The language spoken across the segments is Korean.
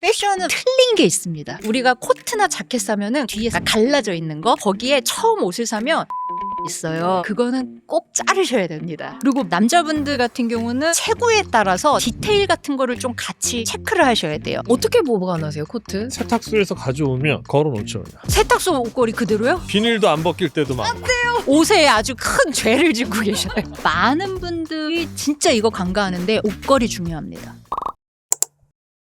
패션은 틀린 게 있습니다. 우리가 코트나 자켓 사면은 뒤에 갈라져 있는 거, 거기에 처음 옷을 사면 있어요. 그거는 꼭 자르셔야 됩니다. 그리고 남자분들 같은 경우는 체구에 따라서 디테일 같은 거를 좀 같이 체크를 하셔야 돼요. 어떻게 보관하세요, 코트? 세탁소에서 가져오면 걸어놓죠. 그냥. 세탁소 옷걸이 그대로요? 비닐도 안 벗길 때도 많고. 옷에 아주 큰 죄를 짓고 계셔요. 많은 분들이 진짜 이거 간과하는데 옷걸이 중요합니다.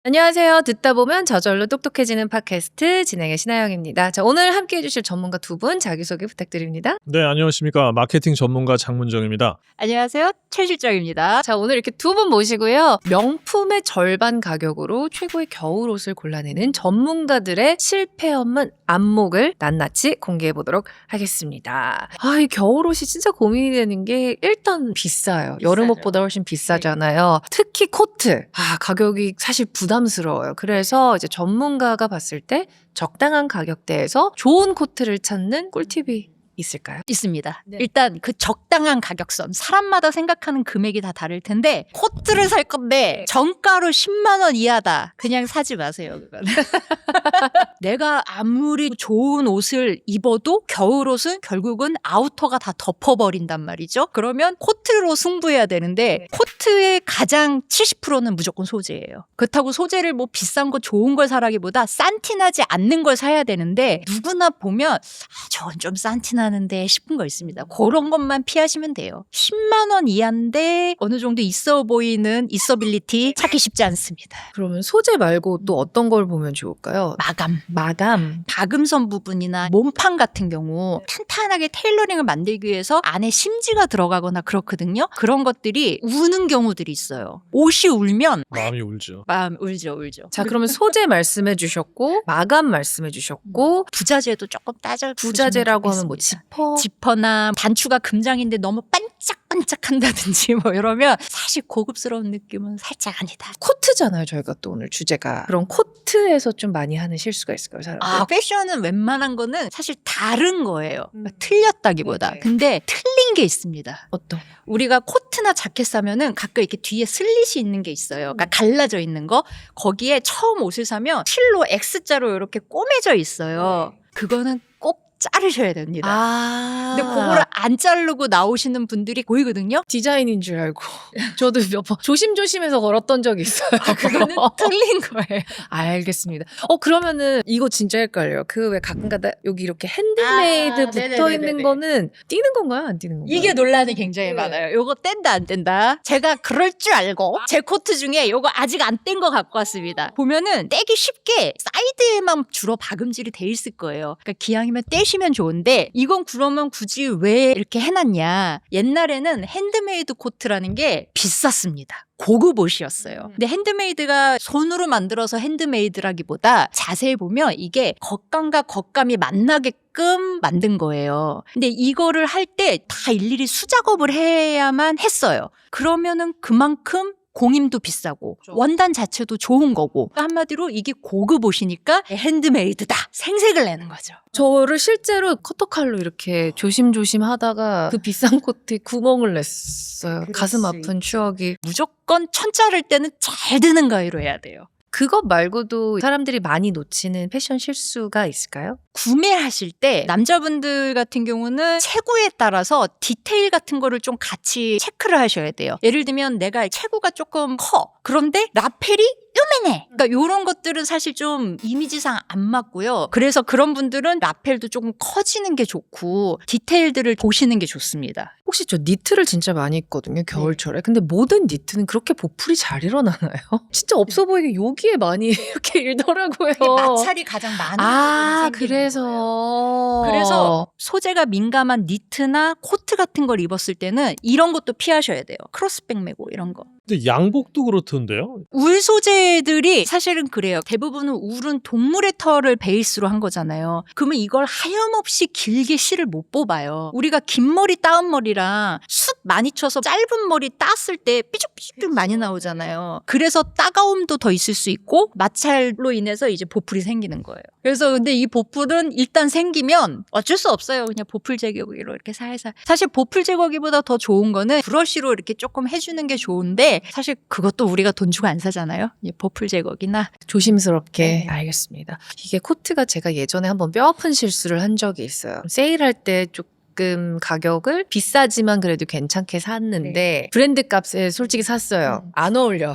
안녕하세요. 듣다 보면 저절로 똑똑해지는 팟캐스트 진행의 신하영입니다. 자, 오늘 함께해 주실 전문가 두 분 자기소개 부탁드립니다. 네, 안녕하십니까. 마케팅 전문가 장문정입니다. 안녕하세요. 최 실장입니다. 자, 오늘 이렇게 두 분 모시고요. 명품의 절반 가격으로 최고의 겨울옷을 골라내는 전문가들의 실패 없는 안목을 낱낱이 공개해 보도록 하겠습니다. 아, 이 겨울옷이 진짜 고민이 되는 게 일단 비싸요. 여름옷보다 훨씬 비싸잖아요. 특히 코트. 아, 가격이 사실 부담스러워요. 그래서 이제 전문가가 봤을 때 적당한 가격대에서 좋은 코트를 찾는 꿀팁이 있을까요? 있습니다. 네. 일단 그 적당한 가격선, 사람마다 생각하는 금액이 다 다를 텐데 코트를 살 건데 정가로 10만 원 이하다. 그냥 사지 마세요. 그거는. 내가 아무리 좋은 옷을 입어도 겨울옷은 결국은 아우터가 다 덮어버린단 말이죠. 그러면 코트로 승부해야 되는데 코트의 가장 70%는 무조건 소재예요. 그렇다고 소재를 뭐 비싼 거 좋은 걸 사라기보다 산티나지 않는 걸 사야 되는데 누구나 보면 저건 좀 산티나는데 싶은 거 있습니다. 그런 것만 피하시면 돼요. 10만 원 이하인데 어느 정도 있어 보이는 있어빌리티 찾기 쉽지 않습니다. 그러면 소재 말고 또 어떤 걸 보면 좋을까요? 마감. 박음선 부분이나 몸판 같은 경우 탄탄하게 테일러링을 만들기 위해서 안에 심지가 들어가거나 그렇거든요. 그런 것들이 우는 경우들이 있어요. 옷이 울면 마음이 울죠. 마음 울죠. 자, 그러면 소재 말씀해 주셨고 마감 말씀해 주셨고 부자재도 조금 따져 부자재라고 하면 뭐 지퍼나 단추가 금장인데 너무 반짝반짝한다든지 뭐 이러면 사실 고급스러운 느낌은 살짝 아니다. 코트잖아요. 저희가 또 오늘 주제가. 그럼 코트에서 좀 많이 하는 실수가 있을까요, 사람들? 패션은 웬만한 거는 사실 다른 거예요. 그러니까 틀렸다기보다. 네. 근데 틀린 게 있습니다. 어떤? 우리가 코트나 자켓 사면은 가끔 이렇게 뒤에 슬릿이 있는 게 있어요. 그러니까 갈라져 있는 거. 거기에 처음 옷을 사면 실로 X자로 이렇게 꼬매져 있어요. 그거는 꼭 자르셔야 됩니다. 아. 근데 그거를 안 자르고 나오시는 분들이 보이거든요. 디자인인 줄 알고 저도 몇 번 조심조심해서 걸었던 적이 있어요. 그거는 틀린 거예요. 알겠습니다. 그러면은 이거 진짜 헷갈려요. 그 왜 가끔가다 여기 이렇게 핸드메이드 아, 붙어 있는 네네네네. 거는 띄는 건가요? 안 띄는 건가요? 이게 논란이 굉장히 네. 많아요. 요거 뗀다 안 뗀다. 제가 그럴 줄 알고 제 코트 중에 요거 아직 안 뗀 거 갖고 왔습니다. 보면은 떼기 쉽게 사이드에만 주로 박음질이 돼 있을 거예요. 그러니까 기왕이면 떼시면 좋은데 이건 그러면 굳이 왜 이렇게 해놨냐. 옛날에는 핸드메이드 코트라는 게 비쌌습니다. 고급 옷이었어요. 근데 핸드메이드가 손으로 만들어서 핸드메이드라기보다 자세히 보면 이게 겉감과 겉감이 만나게끔 만든 거예요. 근데 이거를 할 때 다 일일이 수작업을 해야만 했어요. 그러면은 그만큼 공임도 비싸고 원단 자체도 좋은 거고 한마디로 이게 고급 옷이니까 핸드메이드다 생색을 내는 거죠. 저를 실제로 커터칼로 이렇게 조심조심 하다가 그 비싼 코트에 구멍을 냈어요. 그렇지. 가슴 아픈 추억이. 무조건 천 자를 때는 잘 드는 가위로 해야 돼요. 그것 말고도 사람들이 많이 놓치는 패션 실수가 있을까요? 구매하실 때 남자분들 같은 경우는 체구에 따라서 디테일 같은 거를 좀 같이 체크를 하셔야 돼요. 예를 들면 내가 체구가 조금 커. 그런데 라펠이 요만해. 그러니까 이런 것들은 사실 좀 이미지상 안 맞고요. 그래서 그런 분들은 라펠도 조금 커지는 게 좋고 디테일들을 보시는 게 좋습니다. 혹시 저 니트를 진짜 많이 입거든요, 겨울철에. 근데 모든 니트는 그렇게 보풀이 잘 일어나나요? 진짜 없어 보이게 여기에 많이 이렇게 일더라고요. 마찰이 가장 많은 부분이 생기는 거예요. 그래서 소재가 민감한 니트나 코트 같은 걸 입었을 때는 이런 것도 피하셔야 돼요. 크로스백 메고 이런 거. 근데 양복도 그렇던데요? 울 소재들이 사실은 그래요. 대부분은 울은 동물의 털을 베이스로 한 거잖아요. 그러면 이걸 하염없이 길게 실을 못 뽑아요. 우리가 긴 머리, 따은 머리랑 숱 많이 쳐서 짧은 머리 땄을 때 삐죽삐죽 많이 나오잖아요. 그래서 따가움도 더 있을 수 있고 마찰로 인해서 이제 보풀이 생기는 거예요. 그래서 근데 이 보풀은 일단 생기면 어쩔 수 없어요. 그냥 보풀 제거기로 이렇게 살살. 사실 보풀 제거기보다 더 좋은 거는 브러쉬로 이렇게 조금 해주는 게 좋은데 사실 그것도 우리가 돈 주고 안 사잖아요. 이 보풀 제거기나. 조심스럽게. 네. 알겠습니다. 이게 코트가 제가 예전에 한번 뼈아픈 실수를 한 적이 있어요. 세일할 때 조금 가격을 비싸지만 그래도 괜찮게 샀는데 브랜드 값에 솔직히 샀어요. 안 어울려.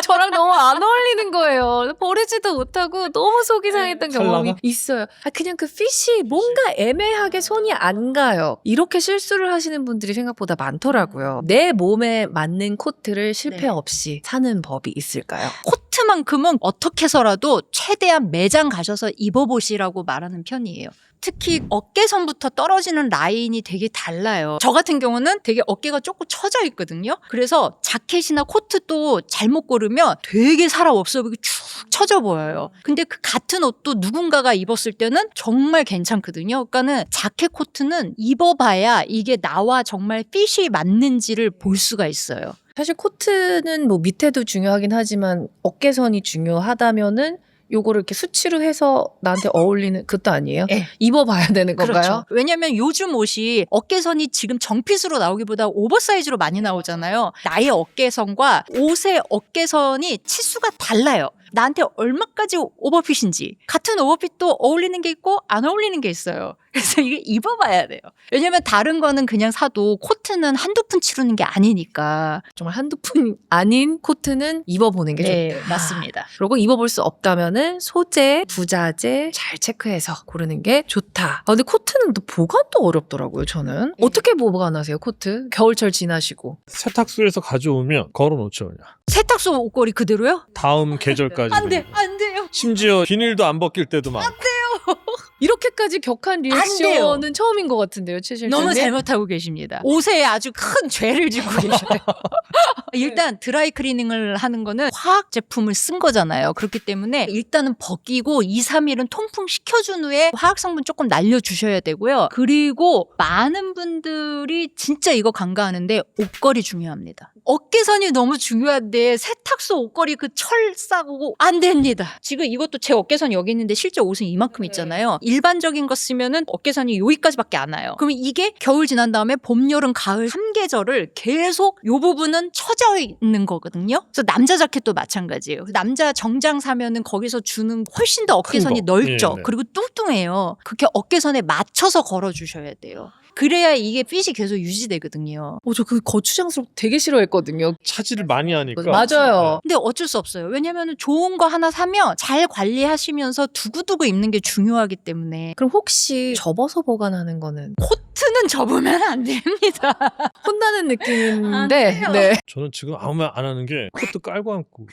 저랑 너무 안 어울리는 거예요. 버리지도 못하고 너무 속이 상했던 경험이 컬러가? 있어요. 그냥 그 핏이 뭔가 애매하게 손이 안 가요. 이렇게 실수를 하시는 분들이 생각보다 많더라고요. 내 몸에 맞는 코트를 실패 네. 없이 사는 법이 있을까요? 코트만큼은 어떻게 해서라도 최대한 매장 가셔서 입어보시라고 말하는 편이에요. 특히 어깨선부터 떨어지는 라인이 되게 달라요. 저 같은 경우는 되게 어깨가 조금 처져 있거든요. 그래서 자켓이나 코트도 잘못 고르면 되게 사람 없어 보이고 축 처져 보여요. 근데 그 같은 옷도 누군가가 입었을 때는 정말 괜찮거든요. 그러니까는 자켓 코트는 입어봐야 이게 나와 정말 핏이 맞는지를 볼 수가 있어요. 사실 코트는 뭐 밑에도 중요하긴 하지만 어깨선이 중요하다면은 요거를 이렇게 수치로 해서 나한테 어울리는 그것도 아니에요? 네. 입어봐야 되는 건가요? 그렇죠. 왜냐면 요즘 옷이 어깨선이 지금 정핏으로 나오기보다 오버사이즈로 많이 나오잖아요. 나의 어깨선과 옷의 어깨선이 치수가 달라요. 나한테 얼마까지 오버핏인지. 같은 오버핏도 어울리는 게 있고 안 어울리는 게 있어요. 그래서 이게 입어봐야 돼요. 왜냐면 다른 거는 그냥 사도 코트는 한두 푼 치르는 게 아니니까. 정말 한두 푼 아닌 코트는 입어보는 게 네, 좋다. 맞습니다. 그리고 입어볼 수 없다면은 소재, 부자재 잘 체크해서 고르는 게 좋다. 근데 코트는 또 보관도 어렵더라고요, 저는. 어떻게 보관하세요, 코트? 겨울철 지나시고. 세탁소에서 가져오면 걸어놓죠 그냥. 세탁소 옷걸이 그대로요? 다음 계절까지. 안 돼, 안 돼요. 심지어 비닐도 안 벗길 때도 많고. 이렇게까지 격한 돼요. 리액션은 처음인 것 같은데요, 최 실장님? 너무 잘못하고 계십니다. 옷에 아주 큰 죄를 짓고 계셔요. 일단 드라이 클리닝을 하는 거는 화학 제품을 쓴 거잖아요. 그렇기 때문에 일단은 벗기고 2, 3일은 통풍 시켜준 후에 화학 성분 조금 날려주셔야 되고요. 그리고 많은 분들이 진짜 이거 간과하는데 옷걸이 중요합니다. 어깨선이 너무 중요한데 세탁소 옷걸이 그 철 싸고 안 됩니다. 지금 이것도 제 어깨선 여기 있는데 실제 옷은 이만큼 있잖아요. 일반적인 거 쓰면은 어깨선이 여기까지밖에 안 와요. 그러면 이게 겨울 지난 다음에 봄, 여름, 가을 3계절을 계속 요 부분은 처져 있는 거거든요. 그래서 남자 자켓도 마찬가지예요. 남자 정장 사면은 거기서 주는 훨씬 더 어깨선이 큰 거. 넓죠. 예, 네. 그리고 뚱뚱해요. 그렇게 어깨선에 맞춰서 걸어주셔야 돼요. 그래야 이게 핏이 계속 유지되거든요. 저 그 거추장스럽고 되게 싫어했거든요. 차지를 많이 하니까. 맞아요. 근데 어쩔 수 없어요. 왜냐면 좋은 거 하나 사면 잘 관리하시면서 두고두고 입는 게 중요하기 때문에 그럼 혹시 접어서 보관하는 거는 코트는 접으면 안 됩니다. 혼나는 안 느낌인데, 돼요. 네. 저는 지금 아무 말 안 하는 게 코트 깔고 앉고.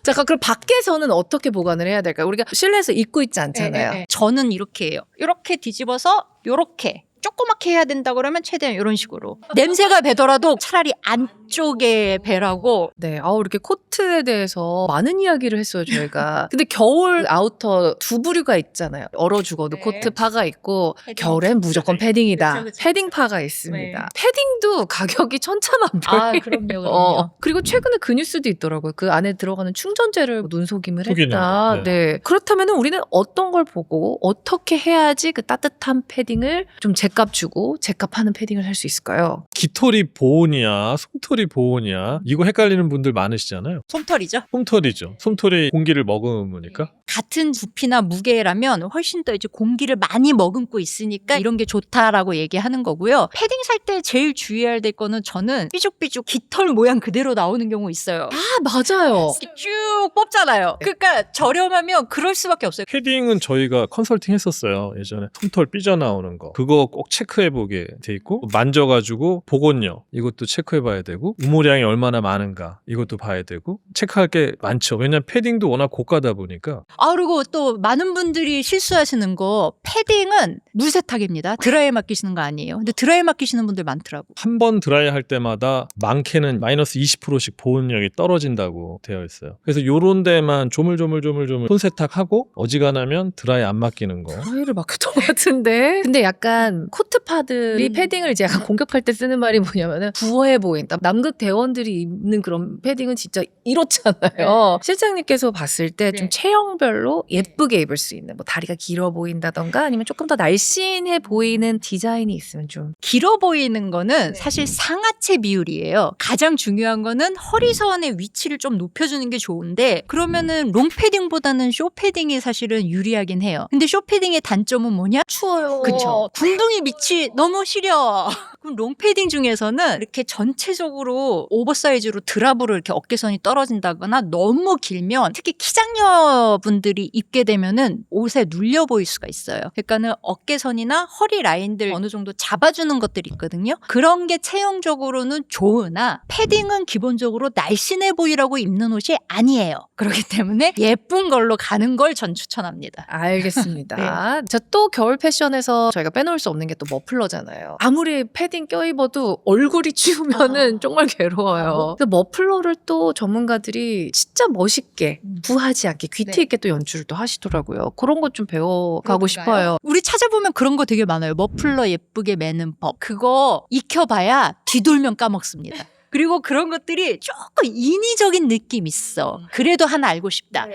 자, 그럼 밖에서는 어떻게 보관을 해야 될까요? 우리가 실내에서 입고 있지 않잖아요. 저는 이렇게 해요. 이렇게 뒤집어서 이렇게 조그맣게 해야 된다 그러면 최대한 이런 식으로. 냄새가 배더라도 차라리 안쪽에 배라고. 네, 이렇게 코트에 대해서 많은 이야기를 했어요, 저희가. 근데 겨울 아우터 두 부류가 있잖아요. 얼어 죽어도 네. 코트파가 있고, 패딩. 겨울엔 무조건 패딩이다. 그쵸. 패딩파가 있습니다. 네. 패딩도 가격이 천차만별. 그럼요. 그리고 최근에 그 뉴스도 있더라고요. 그 안에 들어가는 충전재를 눈속임을 속이는 했다. 거. 네. 그렇다면 우리는 어떤 걸 보고 어떻게 해야지 그 따뜻한 패딩을 좀 제값 주고 제값 하는 패딩을 살 수 있을까요? 깃털이 보온이야, 솜털이 보온이야. 이거 헷갈리는 분들 많으시잖아요. 솜털이죠. 솜털이죠. 솜털이 공기를 머금으니까. 같은 부피나 무게라면 훨씬 더 이제 공기를 많이 머금고 있으니까 이런 게 좋다라고 얘기하는 거고요. 패딩 살 때 제일 주의해야 될 거는 저는 삐죽삐죽 깃털 모양 그대로 나오는 경우 있어요. 맞아요. 이렇게 쭉 뽑잖아요. 그러니까 저렴하면 그럴 수밖에 없어요. 패딩은 저희가 컨설팅 했었어요. 예전에 솜털 삐져나오는 거. 그거 꼭 체크해보게 돼 있고, 만져가지고 복원력 이것도 체크해봐야 되고, 우모량이 얼마나 많은가 이것도 봐야 되고, 체크할 게 많죠. 왜냐면 패딩도 워낙 고가다 보니까. 그리고 또 많은 분들이 실수하시는 거 패딩은 물세탁입니다. 드라이에 맡기시는 거 아니에요. 근데 드라이에 맡기시는 분들 많더라고. 한 번 드라이 할 때마다 많게는 마이너스 20%씩 보온력이 떨어진다고 되어 있어요. 그래서 요런 데만 조물조물 손 세탁하고 어지간하면 드라이 안 맡기는 거. 드라이를 맡겼던 것 같은데. 근데 약간 코트파들이 패딩을 이제 약간 공격할 때 쓰는 말이 뭐냐면은 부어해 보인다. 남극 대원들이 입는 그런 패딩은 진짜 이렇잖아요. 실장님께서 봤을 때 좀 체형별로 예쁘게 입을 수 있는 뭐 다리가 길어 보인다던가 아니면 조금 더 날씬해 보이는 디자인이 있으면 좀 길어 보이는 거는 사실 상하체 비율이에요. 가장 중요한 거는 허리선의 위치를 좀 높여주는 게 좋은데 그러면은 롱패딩보다는 쇼패딩이 사실은 유리하긴 해요. 근데 쇼패딩의 단점은 뭐냐? 추워요. 그쵸. 궁둥이 밑이 너무 시려. 그럼 롱패딩 중에서는 이렇게 전체적으로 오버사이즈로 드랍으로 이렇게 어깨선이 떨어진다거나 너무 길면 특히 키장녀분들이 입게 되면은 옷에 눌려 보일 수가 있어요. 그러니까는 어깨선이나 허리 라인들 어느 정도 잡아주는 것들이 있거든요. 그런 게 체형적으로는 좋으나 패딩은 기본적으로 날씬해 보이라고 입는 옷이 아니에요. 그렇기 때문에 예쁜 걸로 가는 걸 전 추천합니다. 알겠습니다. 저 또 겨울 패션에서 저희가 빼놓을 수 없는 게 또 머플러잖아요. 아무리 패딩 껴입어도 얼굴이 추우면은 정말 괴로워요. 근데 머플러를 또 전문가들이 진짜 멋있게 부하지 않게 귀티 있게 또 연출을 또 하시더라고요. 그런 것 좀 배워가고 싶어요. 우리 찾아보면 그런 거 되게 많아요. 머플러 예쁘게 매는 법. 그거 익혀봐야 뒤돌면 까먹습니다. 그리고 그런 것들이 조금 인위적인 느낌 있어. 그래도 하나 알고 싶다.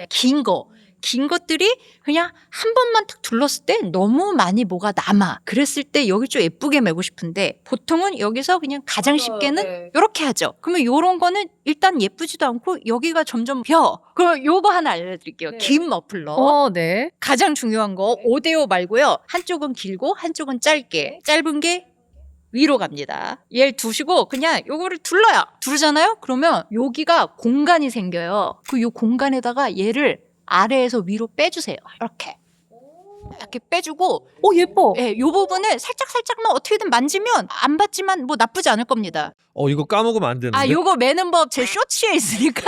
긴 것들이 그냥 한 번만 탁 둘렀을 때 너무 많이 뭐가 남아. 그랬을 때 여기 좀 예쁘게 매고 싶은데 보통은 여기서 그냥 가장 쉽게는 이렇게 하죠. 그러면 요런 거는 일단 예쁘지도 않고 여기가 점점 벼. 그럼 요거 하나 알려드릴게요. 긴 머플러. 네. 가장 중요한 거 5대5 말고요. 한쪽은 길고 한쪽은 짧게. 짧은 게 위로 갑니다. 얘를 두시고 그냥 요거를 둘러요. 두르잖아요? 그러면 여기가 공간이 생겨요. 그 요 공간에다가 얘를 아래에서 위로 빼주세요. 이렇게 빼주고 예뻐. 예, 요 부분을 살짝만 어떻게든 만지면 안 받지만 뭐 나쁘지 않을 겁니다. 이거 까먹으면 안 되는데. 아, 요거 매는 법 제 쇼츠에 있으니까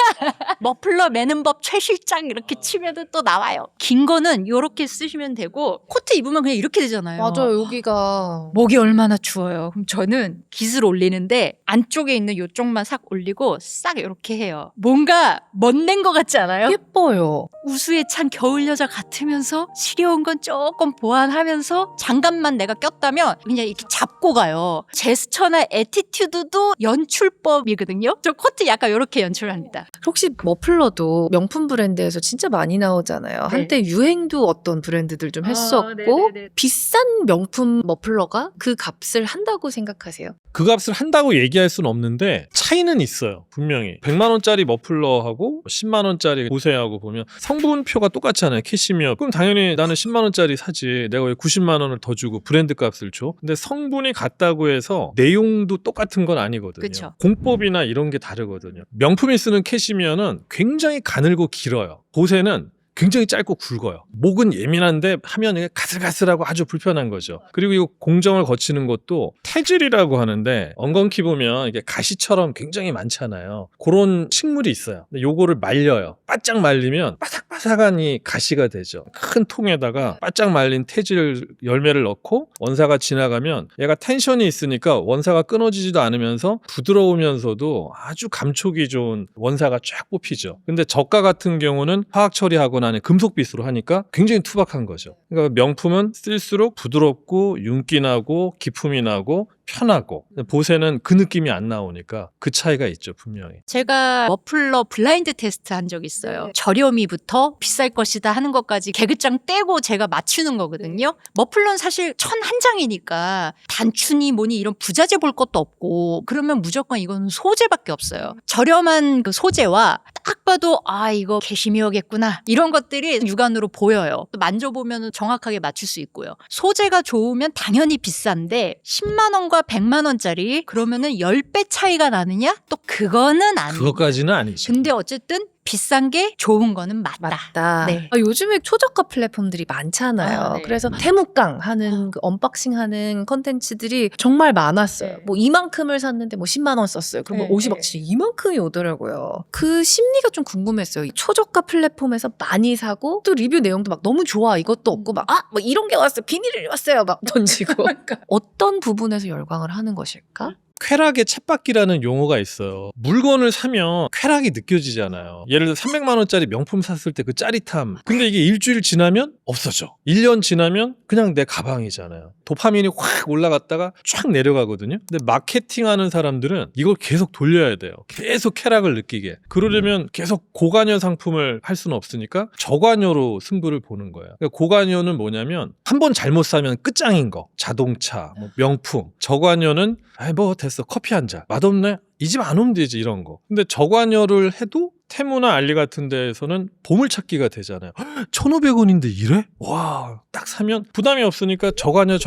머플러 매는 법 최 실장 이렇게 치면은 또 나와요. 긴 거는 요렇게 쓰시면 되고 코트 입으면 그냥 이렇게 되잖아요. 맞아요. 여기가 목이 얼마나 추워요. 그럼 저는 깃을 올리는데 안쪽에 있는 요쪽만 싹 올리고 싹 이렇게 해요. 뭔가 멋낸 것 같지 않아요? 예뻐요. 우수에 찬 겨울 여자 같으면서 시려운 건 조금 보완하면서 장갑만 내가 꼈다면 그냥 이렇게 잡고 가요. 제스처나 애티튜드도 연출법이거든요. 저 코트 약간 이렇게 연출합니다. 혹시 머플러도 명품 브랜드에서 진짜 많이 나오잖아요. 네. 한때 유행도 어떤 브랜드들 좀 했었고 네네네. 비싼 명품 머플러가 그 값을 한다고 생각하세요? 그 값을 한다고 얘기할 수는 없는데 차이는 있어요. 분명히 100만 원짜리 머플러하고 10만 원짜리 보세하고 보면 성분표가 똑같잖아요. 캐시미어. 그럼 당연히 나는 10만 원짜리 사지. 내가 왜 90만 원을 더 주고 브랜드 값을 줘? 근데 성분이 같다고 해서 내용도 똑같은 건 아니거든요. 그쵸. 공법이나 이런 게 다르거든요. 명품이 쓰는 캐시미어는 굉장히 가늘고 길어요. 보세는 굉장히 짧고 굵어요. 목은 예민한데 하면 이게 가슬가슬하고 아주 불편한 거죠. 그리고 이 공정을 거치는 것도 태질이라고 하는데 엉겅퀴 보면 이게 가시처럼 굉장히 많잖아요. 그런 식물이 있어요. 근데 요거를 말려요. 바짝 말리면 바삭바삭한 이 가시가 되죠. 큰 통에다가 바짝 말린 태질 열매를 넣고 원사가 지나가면 얘가 텐션이 있으니까 원사가 끊어지지도 않으면서 부드러우면서도 아주 감촉이 좋은 원사가 쫙 뽑히죠. 근데 저가 같은 경우는 화학 처리하거나 안에 금속빗으로 하니까 굉장히 투박한 거죠. 그러니까 명품은 쓸수록 부드럽고 윤기 나고 기품이 나고 편하고 보세는 그 느낌이 안 나오니까 그 차이가 있죠, 분명히. 제가 머플러 블라인드 테스트 한 적 있어요. 저렴이부터 비쌀 것이다 하는 것까지 개그장 떼고 제가 맞추는 거거든요. 머플러는 사실 천 한 장이니까 단추니 뭐니 이런 부자재 볼 것도 없고 그러면 무조건 이건 소재밖에 없어요. 저렴한 그 소재와 딱 봐도 이거 캐시미어겠구나 이런 것들이 육안으로 보여요. 또 만져보면 정확하게 맞출 수 있고요. 소재가 좋으면 당연히 비싼데 10만 원과 100만 원짜리 그러면은 10배 차이가 나느냐? 또 그거는 아니에요. 그것까지는 아니죠. 근데 어쨌든 비싼 게 좋은 거는 맞다. 네. 요즘에 초저가 플랫폼들이 많잖아요. 네. 그래서 태묵강 하는 그 언박싱 하는 컨텐츠들이 정말 많았어요. 네. 뭐 이만큼을 샀는데 뭐 10만 원 썼어요. 그럼 네. 50억 치 이만큼이 오더라고요. 그 심리가 좀 궁금했어요. 이 초저가 플랫폼에서 많이 사고 또 리뷰 내용도 막 너무 좋아 이것도 없고 막 뭐 이런 게 왔어요. 비닐이 왔어요. 막 던지고. 어떤 부분에서 열광을 하는 것일까? 쾌락의 쳇바퀴라는 용어가 있어요. 물건을 사면 쾌락이 느껴지잖아요. 예를 들어 300만 원짜리 명품 샀을 때 그 짜릿함. 근데 이게 일주일 지나면 없어져. 1년 지나면 그냥 내 가방이잖아요. 도파민이 확 올라갔다가 쫙 내려가거든요. 근데 마케팅하는 사람들은 이걸 계속 돌려야 돼요. 계속 쾌락을 느끼게. 그러려면 계속 고관여 상품을 할 수는 없으니까 저관여로 승부를 보는 거예요. 그러니까 고관여는 뭐냐면 한 번 잘못 사면 끝장인 거. 자동차, 뭐 명품. 저관여는 아이 뭐 됐어. 커피 한 잔. 맛없네? 이 집 안 오면 되지 이런 거. 근데 저관여를 해도 테무나 알리 같은 데에서는 보물찾기가 되잖아요. 1,500원인데 이래? 와, 딱 사면 부담이 없으니까 저관여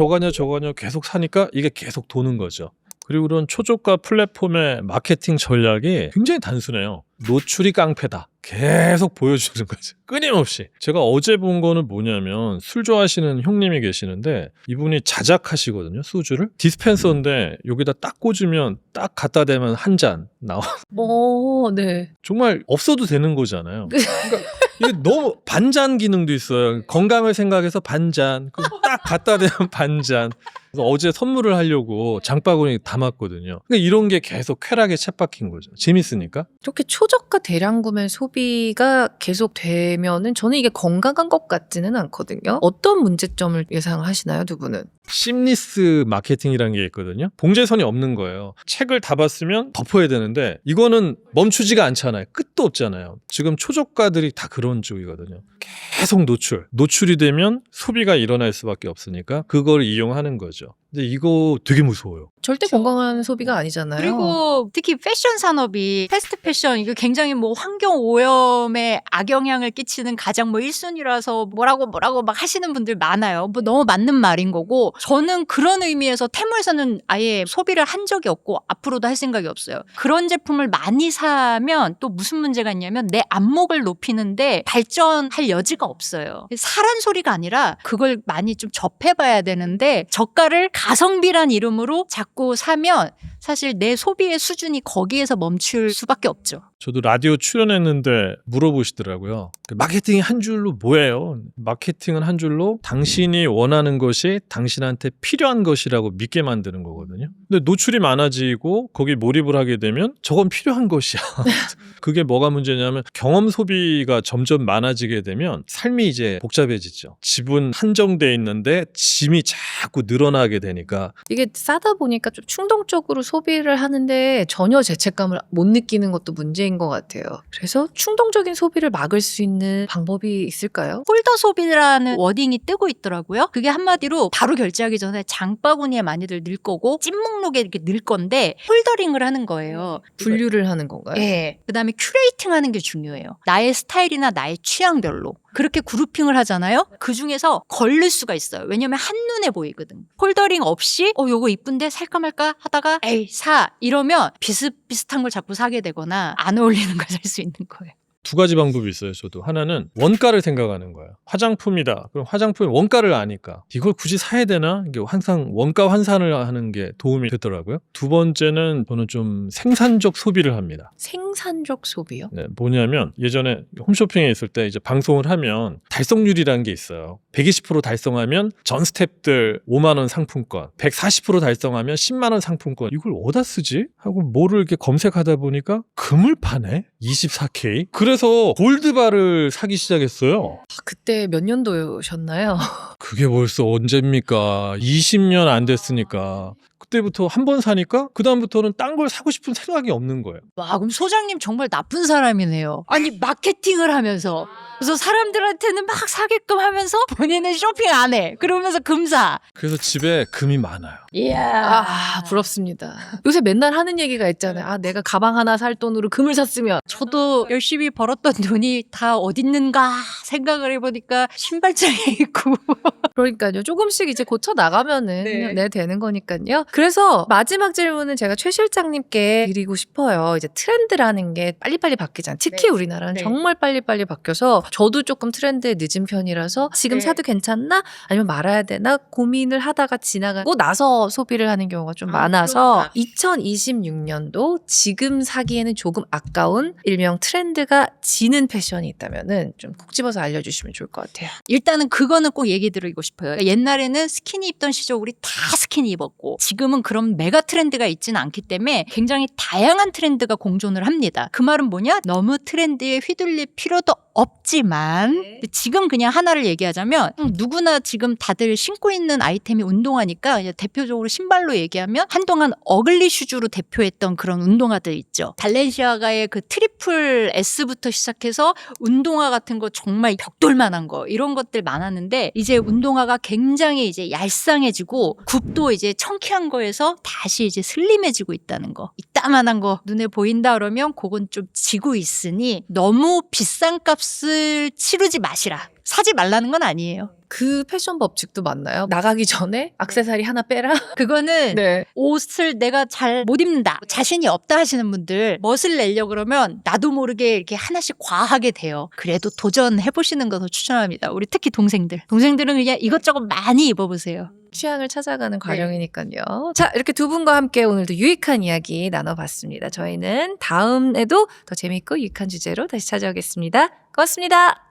계속 사니까 이게 계속 도는 거죠. 그리고 그런 초저가 플랫폼의 마케팅 전략이 굉장히 단순해요. 노출이 깡패다. 계속 보여주는 거죠. 끊임없이. 제가 어제 본 거는 뭐냐면 술 좋아하시는 형님이 계시는데 이분이 자작하시거든요. 소주를. 디스펜서인데 여기다 딱 꽂으면 딱 갖다 대면 한 잔 나와. 네. 정말 없어도 되는 거잖아요. 그러니까 이게 너무 반잔 기능도 있어요. 건강을 생각해서 반잔. 딱 갖다 대면 반잔. 그래서 어제 선물을 하려고 장바구니에 담았거든요. 그러니까 이런 게 계속 쾌락에 쳇바뀐 거죠. 재밌으니까. 이렇게 초저가 대량 구매 소비가 계속 되면은 저는 이게 건강한 것 같지는 않거든요. 어떤 문제점을 예상하시나요, 두 분은? 심리스 마케팅이라는 게 있거든요. 봉제선이 없는 거예요. 책을 다 봤으면 덮어야 되는데 이거는 멈추지가 않잖아요. 끝도 없잖아요. 지금 초저가들이 다 그런 쪽이거든요. 계속 노출이 되면 소비가 일어날 수밖에 없으니까 그걸 이용하는 거죠. 근데 이거 되게 무서워요. 절대 건강한 소비가 아니잖아요. 그리고 특히 패션 산업이 패스트 패션 이거 굉장히 뭐 환경 오염에 악영향을 끼치는 가장 뭐 1순위라서 뭐라고 막 하시는 분들 많아요. 뭐 너무 맞는 말인 거고 저는 그런 의미에서 테무에서는 아예 소비를 한 적이 없고 앞으로도 할 생각이 없어요. 그런 제품을 많이 사면 또 무슨 문제가 있냐면 내 안목을 높이는데 발전할 여지가 없어요. 사란 소리가 아니라 그걸 많이 좀 접해봐야 되는데 저가를 가성비란 이름으로 자꾸 사면 사실 내 소비의 수준이 거기에서 멈출 수밖에 없죠. 저도 라디오 출연했는데 물어보시더라고요. 마케팅이 한 줄로 뭐예요? 마케팅은 한 줄로 당신이 원하는 것이 당신한테 필요한 것이라고 믿게 만드는 거거든요. 근데 노출이 많아지고 거기 몰입을 하게 되면 저건 필요한 것이야. 그게 뭐가 문제냐면 경험 소비가 점점 많아지게 되면 삶이 이제 복잡해지죠. 집은 한정돼 있는데 짐이 자꾸 늘어나게 되니까 이게 싸다 보니까 좀 충동적으로 소비를 하는데 전혀 죄책감을 못 느끼는 것도 문제인 것 같아요. 그래서 충동적인 소비를 막을 수 있는 방법이 있을까요? 홀더 소비라는 워딩이 뜨고 있더라고요. 그게 한마디로 바로 결제하기 전에 장바구니에 많이들 넣을 거고 찐목록에 이렇게 넣을 건데 홀더링을 하는 거예요. 분류를 하는 건가요? 네. 그다음에 큐레이팅 하는 게 중요해요. 나의 스타일이나 나의 취향별로. 그렇게 그룹핑을 하잖아요. 그중에서 걸릴 수가 있어요. 왜냐면 한눈에 보이거든. 홀더링 없이 요거 이쁜데 살까 말까 하다가 에이 사 이러면 비슷비슷한 걸 자꾸 사게 되거나 안 어울리는 걸 살 수 있는 거예요. 두 가지 방법이 있어요. 저도 하나는 원가를 생각하는 거예요. 화장품이다. 그럼 화장품의 원가를 아니까 이걸 굳이 사야 되나? 이게 항상 원가 환산을 하는 게 도움이 되더라고요. 두 번째는 저는 좀 생산적 소비를 합니다. 생산적 소비요? 네, 뭐냐면 예전에 홈쇼핑에 있을 때 이제 방송을 하면 달성률이라는 게 있어요. 120% 달성하면 전 스태프들 5만 원 상품권, 140% 달성하면 10만 원 상품권. 이걸 어디다 쓰지? 하고 뭐를 이렇게 검색하다 보니까 금을 파네? 24K? 그래서 골드바를 사기 시작했어요. 그때 몇 년도셨나요? 그게 벌써 언제입니까? 20년 안 됐으니까. 그때부터 한 번 사니까 그 다음부터는 딴 걸 사고 싶은 생각이 없는 거예요. 와, 그럼 소장님 정말 나쁜 사람이네요. 아니, 마케팅을 하면서. 그래서 사람들한테는 막 사게끔 하면서 본인은 쇼핑 안 해. 그러면서 금 사. 그래서 집에 금이 많아요. 이야. 부럽습니다. 요새 맨날 하는 얘기가 있잖아요. 내가 가방 하나 살 돈으로 금을 샀으면. 저도 열심히 벌었던 돈이 다 어딨는가 생각을 해보니까 신발장에 있고. 그러니까요. 조금씩 이제 고쳐 나가면은 네. 되는 거니까요. 그래서 마지막 질문은 제가 최 실장님께 드리고 싶어요. 이제 트렌드라는 게 빨리빨리 바뀌잖아요. 특히 네. 우리나라는 네. 정말 빨리빨리 바뀌어서 저도 조금 트렌드에 늦은 편이라서 지금 네. 사도 괜찮나? 아니면 말아야 되나? 고민을 하다가 지나가고 나서 소비를 하는 경우가 좀 많아서 2026년도 지금 사기에는 조금 아까운 일명 트렌드가 지는 패션이 있다면은 좀 콕 집어서 알려주시면 좋을 것 같아요. 일단은 그거는 꼭 얘기 드리고 싶어요. 그러니까 옛날에는 스키니 입던 시절 우리 다 스키니 입었고 지금은 그런 메가 트렌드가 있지는 않기 때문에 굉장히 다양한 트렌드가 공존을 합니다. 그 말은 뭐냐? 너무 트렌드에 휘둘릴 필요도 없지만 지금 그냥 하나를 얘기하자면 누구나 지금 다들 신고 있는 아이템이 운동화니까 이제 대표적으로 신발로 얘기하면 한동안 어글리 슈즈로 대표했던 그런 운동화들 있죠. 발렌시아가의 그 트리플 S부터 시작해서 운동화 같은 거 정말 벽돌만한 거 이런 것들 많았는데 이제 운동화가 굉장히 이제 얄쌍해지고 굽도 이제 청키한 거에서 다시 이제 슬림해지고 있다는 거. 이따만한 거 눈에 보인다 그러면 그건 좀 지고 있으니 너무 비싼 값을 치르지 마시라. 사지 말라는 건 아니에요. 그 패션 법칙도 맞나요? 나가기 전에 액세서리 하나 빼라? 그거는 네. 옷을 내가 잘 못 입는다, 자신이 없다 하시는 분들 멋을 내려 그러면 나도 모르게 이렇게 하나씩 과하게 돼요. 그래도 도전해보시는 거 더 추천합니다. 우리 특히 동생들은 그냥 이것저것 많이 입어보세요. 취향을 찾아가는 과정이니까요. 자, 이렇게 두 분과 함께 오늘도 유익한 이야기 나눠봤습니다. 저희는 다음에도 더 재밌고 유익한 주제로 다시 찾아오겠습니다. 고맙습니다.